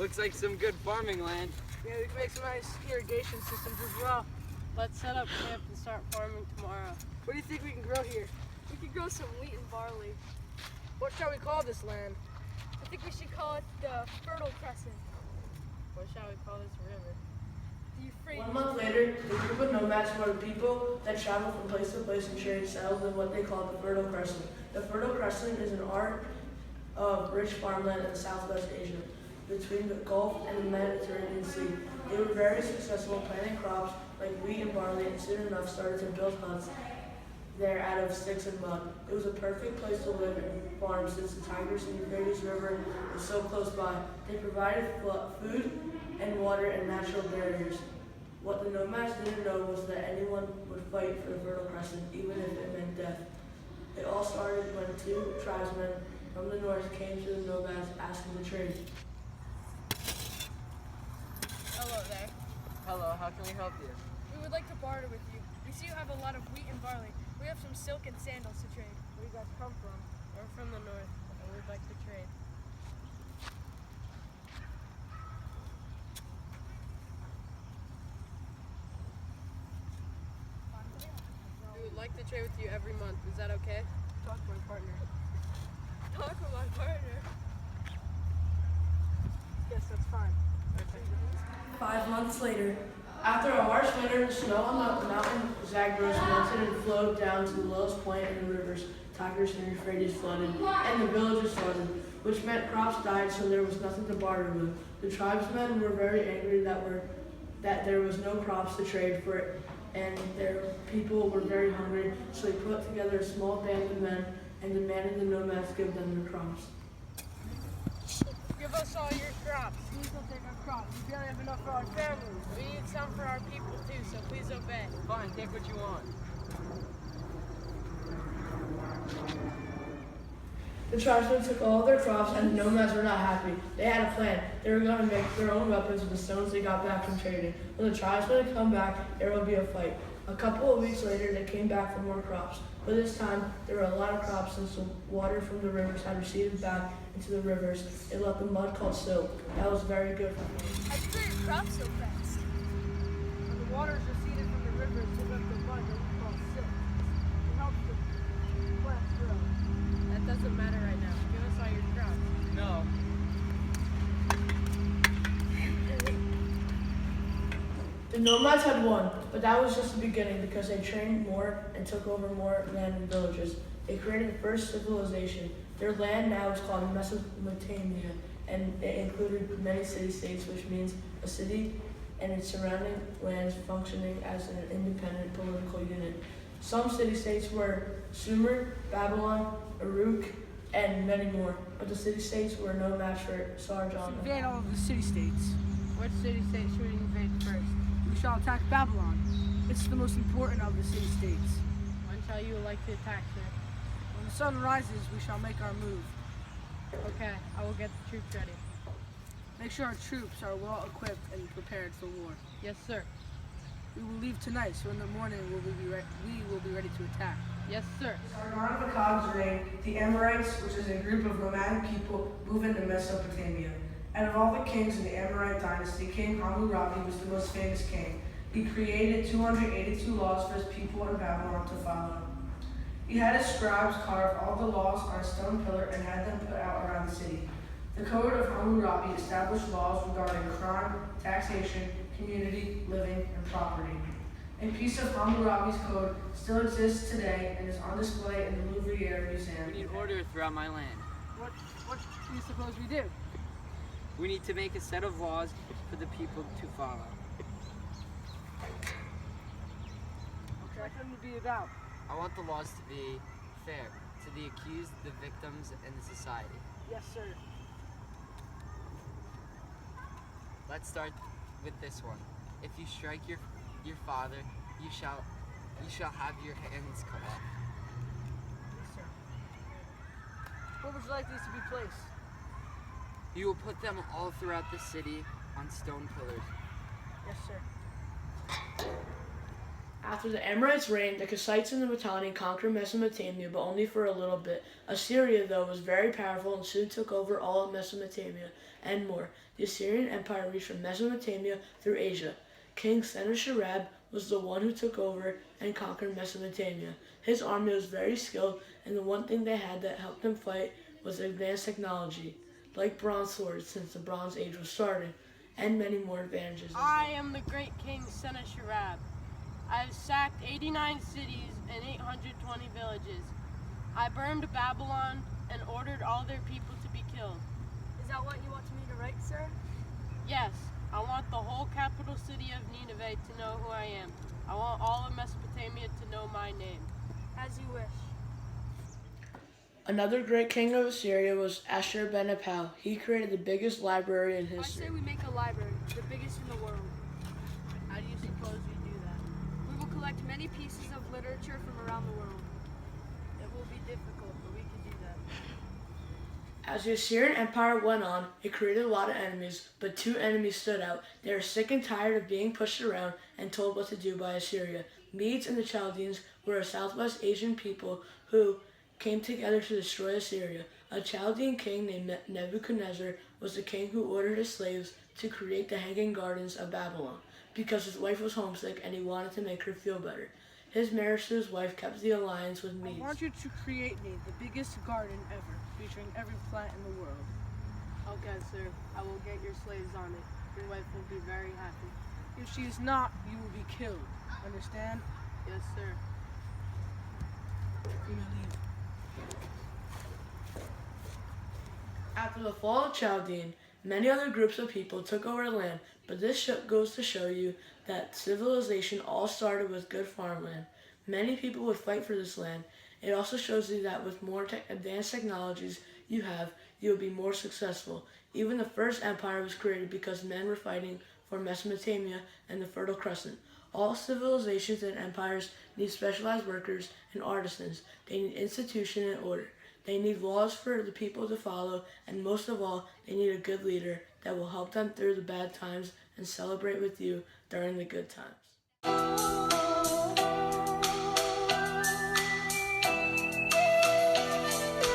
looks like some good farming land. Yeah, we can make some nice irrigation systems as well. Let's set up camp and start farming tomorrow. What do you think we can grow here? We could grow some wheat and barley. What shall we call this land? I think we should call it the Fertile Crescent. What shall we call this river? The Euphrates. 1 month later, the group of nomads were people that traveled from place to place and trade settled in what they called the Fertile Crescent. The Fertile Crescent is an art of rich farmland in Southwest Asia, between the Gulf and the Mediterranean Sea. They were very successful planting crops like wheat and barley, and soon enough started to build huts there out of sticks and mud. It was a perfect place to live and farm since the Tigris and Euphrates River was so close by. They provided food and water and natural barriers. What the nomads didn't know was that anyone would fight for the Fertile Crescent, even if it meant death. It all started when 2 tribesmen from the north came to the nomads asking to trade. Hello there. Hello, how can we help you? We would like to barter with you. We see you have a lot of wheat and barley. We have some silk and sandals to trade. Where do you guys come from? We're from the north, and we'd like to trade. We would like to trade with you every month. Is that okay? Talk to my partner. Talk with my partner. Yes, that's fine. 5 months later, after a harsh winter, the snow on the mountain Zagros melted and flowed down to the lowest point in the rivers. Tigris and Euphrates flooded, and the villages flooded, which meant crops died, so there was nothing to barter with. The tribesmen were very angry that there was no crops to trade for it, and their people were very hungry, so they put together a small band of men and demanded the nomads give them their crops. Give us all your crops. Please don't take our crops. We barely have enough for our families. We need some for our people too, so please obey. Fine, take what you want. The tribesmen took all their crops, and the nomads were not happy. They had a plan. They were going to make their own weapons with the stones they got back from trading. When the tribesmen had come back, there would be a fight. A couple of weeks later, they came back for more crops. But this time, there were a lot of crops since the water from the rivers had receded back into the rivers. It left the mud called silt. That was very good for them. How do you grow your crops so fast? When the waters receded from the rivers, they left the mud that we call silt. It helps the plants grow. That doesn't matter right now. Give us all your crops. No. The nomads had won, but that was just the beginning because they trained more and took over more land and villages. They created the first civilization. Their land now is called Mesopotamia, and it included many city-states, which means a city and its surrounding lands functioning as an independent political unit. Some city-states were Sumer, Babylon, Uruk, and many more, but the city-states were no match for Sargon. Invade all of the city-states. Which city-state should we invade first? We shall attack Babylon. It's the most important of the city-states. When shall you like to attack, sir? When the sun rises, we shall make our move. Okay, I will get the troops ready. Make sure our troops are well equipped and prepared for war. Yes, sir. We will leave tonight, so in the morning we will be ready to attack. Yes, sir. Sargon of Akkad's reign, the Amorites, which is a group of nomadic people, move into Mesopotamia. Out of all the kings in the Amorite dynasty, King Hammurabi was the most famous king. He created 282 laws for his people in Babylon to follow. He had his scribes carve all the laws on a stone pillar and had them put out around the city. The Code of Hammurabi established laws regarding crime, taxation, community, living, and property. A piece of Hammurabi's code still exists today and is on display in the Louvre Museum. We need order throughout my land. What do you suppose we do? We need to make a set of laws for the people to follow. What should them to be about? I want the laws to be fair to the accused, the victims, and the society. Yes, sir. Let's start with this one. If you strike your father, you shall have your hands cut off. Yes, sir. Where would you like these to be placed? You will put them all throughout the city on stone pillars. Yes, sir. After the Amorites reigned, the Kassites and the Mitanni conquered Mesopotamia, but only for a little bit. Assyria, though, was very powerful and soon took over all of Mesopotamia and more. The Assyrian Empire reached from Mesopotamia through Asia. King Sennacherib was the one who took over and conquered Mesopotamia. His army was very skilled, and the one thing they had that helped them fight was advanced technology, like bronze swords since the Bronze Age was started, and many more advantages. I am the great king Sennacherib. I have sacked 89 cities and 820 villages. I burned Babylon and ordered all their people to be killed. Is that what you want me to write, sir? Yes, I want the whole capital city of Nineveh to know who I am. I want all of Mesopotamia to know my name. As you wish. Another great king of Assyria was Ashurbanipal. He created the biggest library in I history. say we make a library, the biggest in the world. How do you suppose we do that? We will collect many pieces of literature from around the world. It will be difficult, but we can do that. As the Assyrian Empire went on, it created a lot of enemies, but two enemies stood out. They were sick and tired of being pushed around and told what to do by Assyria. Medes and the Chaldeans were a Southwest Asian people who came together to destroy Assyria. A Chaldean king named Nebuchadnezzar was the king who ordered his slaves to create the Hanging Gardens of Babylon because his wife was homesick and he wanted to make her feel better. His marriage to his wife kept the alliance with I Medes. want you to create me the biggest garden ever, featuring every plant in the world. Okay, sir. I will get your slaves on it. Your wife will be very happy. If she is not, you will be killed. Understand? Yes, sir. You may leave. After the fall of Chaldean, many other groups of people took over the land, but this goes to show you that civilization all started with good farmland. Many people would fight for this land. It also shows you that with more advanced technologies you have, you'll be more successful. Even the first empire was created because men were fighting for Mesopotamia and the Fertile Crescent. All civilizations and empires need specialized workers and artisans. They need institution and order. They need laws for the people to follow, and most of all, they need a good leader that will help them through the bad times and celebrate with you during the good times.